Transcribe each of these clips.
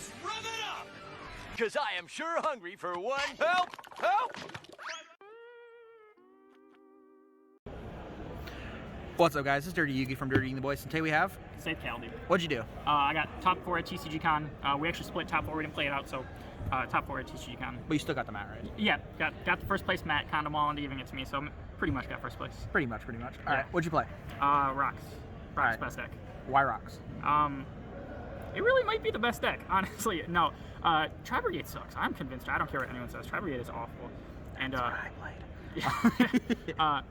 Let's rev it up! Because I am sure hungry for one. Help! Help! What's up, guys? It's Dirty Yugi from Dirty Yugi the Boys, and today we have... Safe Caldy. What'd you do? I got top 4 at TCG Con. We actually split top 4. We didn't play it out, so top 4 at TCG Con. But you still got the mat, right? Yeah, got the first place mat, conned them all into giving it to me, so pretty much got first place. Pretty much. All right, what'd you play? Rocks. Alright. Best deck. Why Rocks? It really might be the best deck, honestly. No, Tri-Brigade sucks. I'm convinced. I don't care what anyone says. Tri-Brigade is awful. And, That's what I played.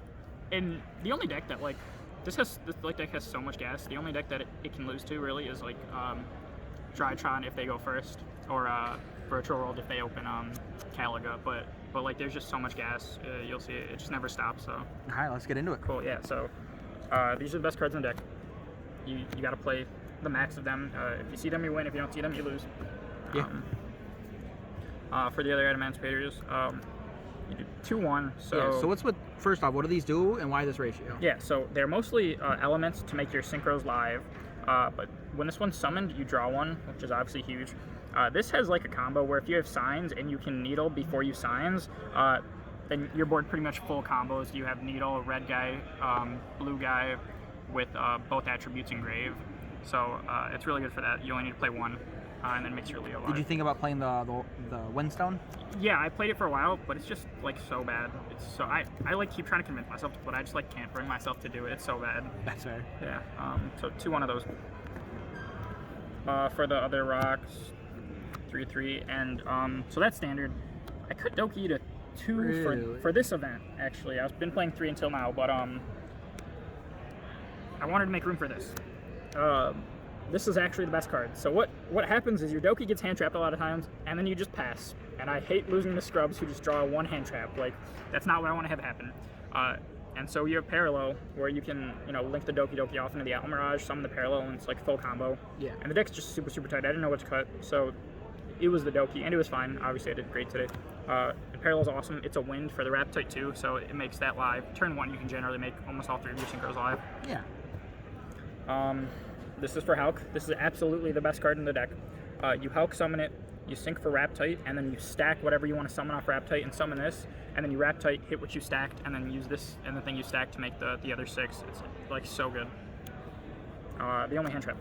and the only deck that, like, this deck has so much gas. The only deck that it can lose to, really, is, like, Drytron if they go first, or, Virtual World if they open, Caliga. But, like, there's just so much gas. You'll see it just never stops, so. Alright, let's get into it. Cool, yeah, so, these are the best cards in the deck. You gotta play the max of them. If you see them, you win. If you don't see them, you lose. Yeah. For the other Adamancipators, you do 2-1. So what's with, first off, what do these do and why this ratio? Yeah, so they're mostly elements to make your synchros live. But when this one's summoned, you draw one, which is obviously huge. This has like a combo where if you have signs and you can needle before you signs, then your board pretty much full combos. You have needle, red guy, blue guy with both attributes engraved. So it's really good for that. You only need to play one, and then makes your Leo live. Did you think about playing the Windstone? Yeah, I played it for a while, but it's just like so bad. It's so I like keep trying to convince myself, but I just like can't bring myself to do it. It's so bad. That's fair. Yeah. So 2-1 of those. For the other rocks, 3-3, and so that's standard. I cut Doki to 2 really? for this event. Actually, I've been playing 3 until now, but I wanted to make room for this. This is actually the best card. So what happens is your Doki gets hand trapped a lot of times, and then you just pass. And I hate losing to scrubs who just draw one hand trap. Like, that's not what I want to have happen. And so you have Parallel, where you can, link the Doki off into the Atl Mirage, summon the Parallel, and it's like full combo. Yeah. And the deck's just super, super tight. I didn't know what to cut, so it was the Doki, and it was fine. Obviously, I did great today. And Parallel's awesome. It's a wind for the Raptite too, so it makes that live. Turn 1, you can generally make almost all 3 of your synchros live. Yeah. This is for Hulk. This is absolutely the best card in the deck. You Hulk summon it, you sync for Raptite, and then you stack whatever you want to summon off Raptite and summon this, and then you Raptite, hit what you stacked, and then use this and the thing you stacked to make the other 6. It's like so good. The only hand trap.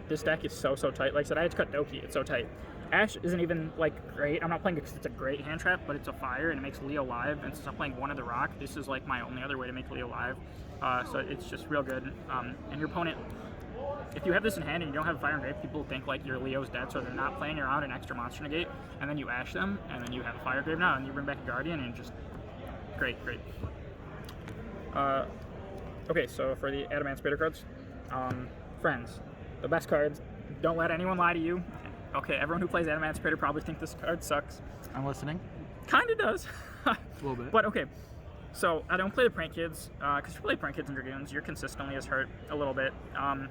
This deck is so tight. Like I said, I had to cut Doki. It's so tight. Ash isn't even like great. I'm not playing it because it's a great hand trap, but it's a fire and it makes Leo live. And since I'm playing one of the rock, this is like my only other way to make Leo live. So it's just real good. And your opponent, if you have this in hand and you don't have fire engraved, people think like your Leo's dead, so they're not playing around an extra monster negate. And then you Ash them, and then you have a fire grave now, and you bring back a Guardian, and just great. Okay, so for the Adamancipator cards, Friends, the best cards. Don't let anyone lie to you. Okay, everyone who plays Adamancipator probably thinks this card sucks. I'm listening. Kinda does. A little bit. But okay, so I don't play the Prank Kids, because if you play Prank Kids and Dragoons, you're consistently as hurt a little bit. And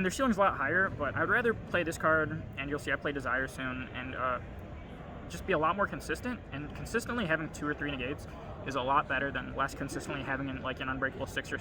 their ceiling's a lot higher, but I'd rather play this card, and you'll see I play Desire soon, and just be a lot more consistent. And consistently having 2 or 3 negates is a lot better than less consistently having an Unbreakable 6 or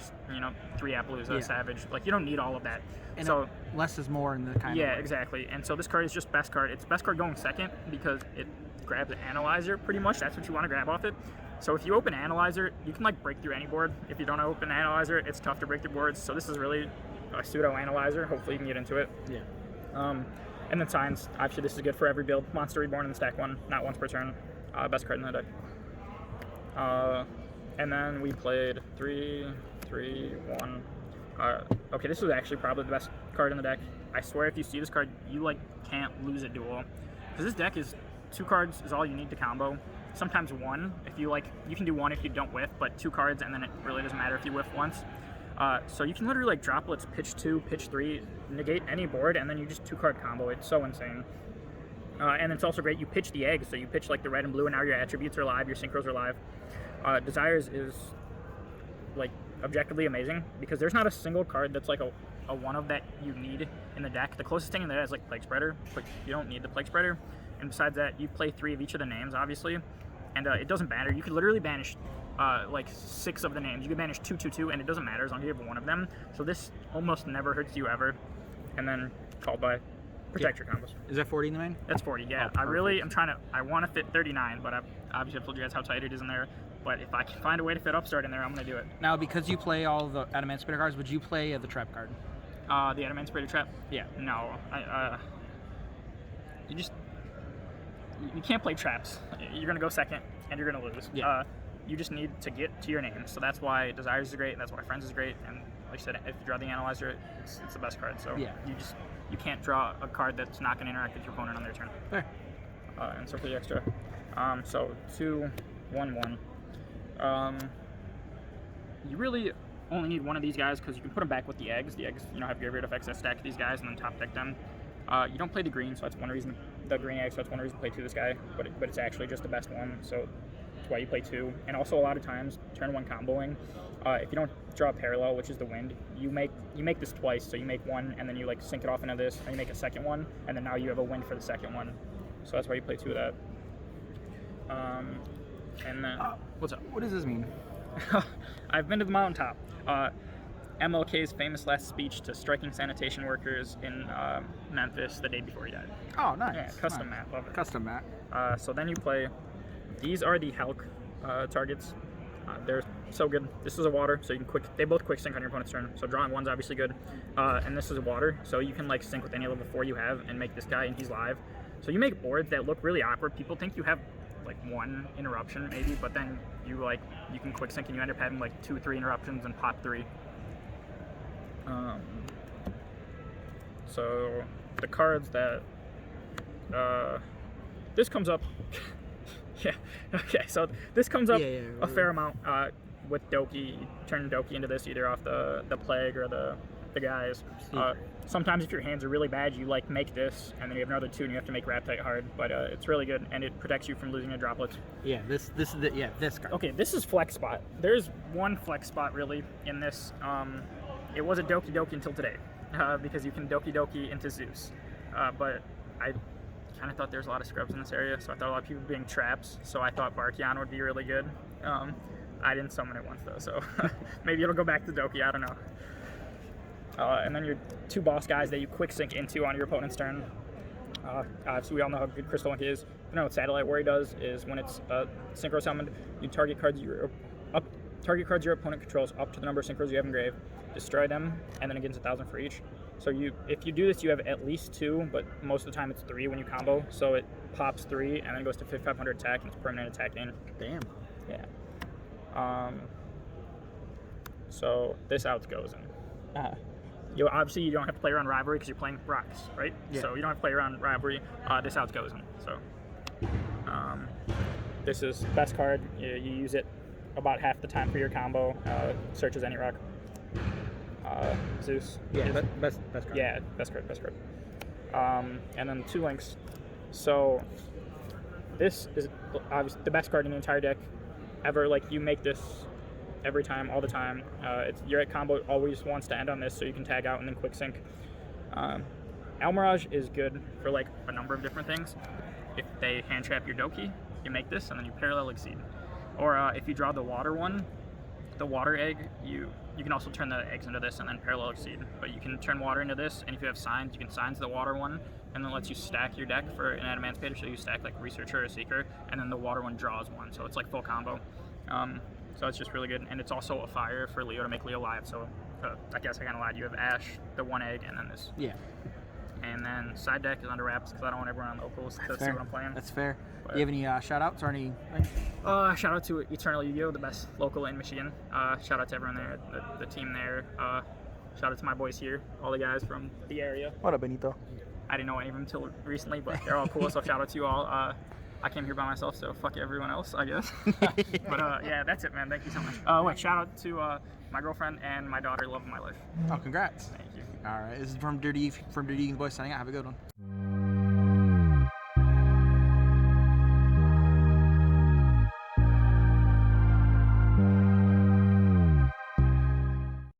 3 Appaloosa Savage. Like, you don't need all of that. And so less is more in the kind of yeah, exactly. And so this card is just best card. It's best card going second because it grabs an Analyzer pretty much. That's what you want to grab off it. So if you open Analyzer, you can like break through any board. If you don't open Analyzer, it's tough to break through boards. So this is really a pseudo Analyzer. Hopefully you can get into it. Yeah. And then Signs. Obviously this is good for every build. Monster Reborn in the stack 1, not once per turn. Best card in the deck. And then we played 3, 1. Okay, this was actually probably the best card in the deck. I swear if you see this card, you like can't lose a duel. Because this deck is 2 cards is all you need to combo. Sometimes 1 if you like, you can do 1 if you don't whiff, but 2 cards and then it really doesn't matter if you whiff once. So you can literally like droplets, pitch 2, pitch 3, negate any board, and then you just 2-card combo. It's so insane. And it's also great, you pitch the egg, so you pitch like the red and blue, and now your attributes are live, your synchros are live. Desires is like objectively amazing because there's not a single card that's like a one of that you need in the deck. The closest thing in there is like Plague Spreader, but you don't need the Plague Spreader. And besides that, you play 3 of each of the names, obviously, and it doesn't matter. You could literally banish like 6 of the names. You could banish 2, 2, 2, and it doesn't matter as long as you have 1 of them. So this almost never hurts you ever. and then followed by protector combos. Is that 40 in the main? That's 40, yeah. Oh, I really am I want to fit 39, but I've told you guys how tight it is in there. But if I can find a way to fit Upstart in there, I'm going to do it. Now, because you play all the Adamancipator cards, would you play the trap card? The Adamancipator trap? Yeah. No. You can't play traps. You're going to go second, and you're going to lose. Yeah. You just need to get to your name. So that's why Desires is great, and that's why Friends is great. And like I said, if you draw the Analyzer, it's the best card. So yeah. You can't draw a card that's not going to interact with your opponent on their turn. Fair. And so for the extra. So 2, 1, 1. You really only need one of these guys because you can put them back with the eggs. The eggs, have graveyard effects that stack these guys and then top deck them. You don't play the green, so that's one reason. The green egg, so that's one reason to play 2 this guy. But it's actually just the best one, so that's why you play 2. And also a lot of times, turn 1 comboing. If you don't draw a parallel, which is the wind, you make this twice. So you make one, and then you sync it off into this, and you make a second one, and then now you have a wind for the second one. So that's why you play 2 of that. And then what's up? What does this mean? I've been to the mountaintop. MLK's famous last speech to striking sanitation workers in Memphis the day before he died. Oh, nice. Yeah, custom map, love it. Custom map. So then you play. These are the Hulk targets. They're so good. This is a water, so you can they both quick sync on your opponent's turn. So drawing one's obviously good. And this is a water, so you can sync with any level 4 you have and make this guy, and he's live. So you make boards that look really awkward. People think you have 1 interruption maybe, but then you can quick sync and you end up having 2, 3 interruptions and pop 3. So the cards that this comes up. Yeah. Okay. So this comes up a fair amount with Doki. You turn Doki into this either off the plague or the guys. Sometimes if your hands are really bad, you make this, and then you have another 2, and you have to make Raptite hard. But it's really good, and it protects you from losing your droplets. Yeah. This is this card. Okay. This is flex spot. There's one flex spot really in this. It was a Doki Doki until today, because you can Doki Doki into Zeus. But I kind of thought there's a lot of scrubs in this area, so I thought a lot of people being traps. So I thought Barkion would be really good. I didn't summon it once though, so maybe it'll go back to Doki. I don't know. And then your 2 boss guys that you quick sync into on your opponent's turn. So we all know how good Crystal Link is. You know what Satellite Warrior does is when it's synchro summoned, you target cards your opponent controls up to the number of synchros you have engraved, destroy them, and then it gets 1,000 for each. So if you do this, you have at least 2, but most of the time it's 3 when you combo. So it pops 3 and then goes to 5,500 attack, and it's permanent attack in. Damn. Yeah. So this outgoes in. Obviously you don't have to play around Rivalry because you're playing rocks, right? Yeah. So you don't have to play around Rivalry. This outgoes in. So this is the best card. You use it about half the time for your combo. Searches any rock. Zeus. Yeah, best card. Yeah, best card. And then 2 links. So this is obviously the best card in the entire deck ever. You make this every time, all the time. Your combo always wants to end on this, so you can tag out and then quick sync. Almirage is good for a number of different things. If they hand trap your Doki, you make this and then you parallel exceed. Or if you draw the water one, the water egg, you can also turn the eggs into this and then parallel exceed. But you can turn water into this, and if you have signs, you can signs the water one, and then lets you stack your deck for an Adamancipator. So you stack Researcher or Seeker, and then the water one draws 1. So it's full combo. So it's just really good, and it's also a fire for Leo to make Leo live. So I guess I kind of lied. You have Ash, the 1 egg, and then this. Yeah. And then side deck is under wraps because I don't want everyone on locals to see what I'm playing. That's fair. But, do you have any shout outs or any? Shout out to Eternal Yu-Gi-Oh, the best local in Michigan. Shout out to everyone there, the team there. Shout out to my boys here, all the guys from the area. What up, Benito? I didn't know any of them until recently, but they're all cool. So shout out to you all. I came here by myself, so fuck everyone else, I guess. But yeah, that's it, man. Thank you so much. Shout out to my girlfriend and my daughter, love of my life. Oh, congrats. Thank you. All right, this is from Dirty Eagle Boys signing out. Have a good one.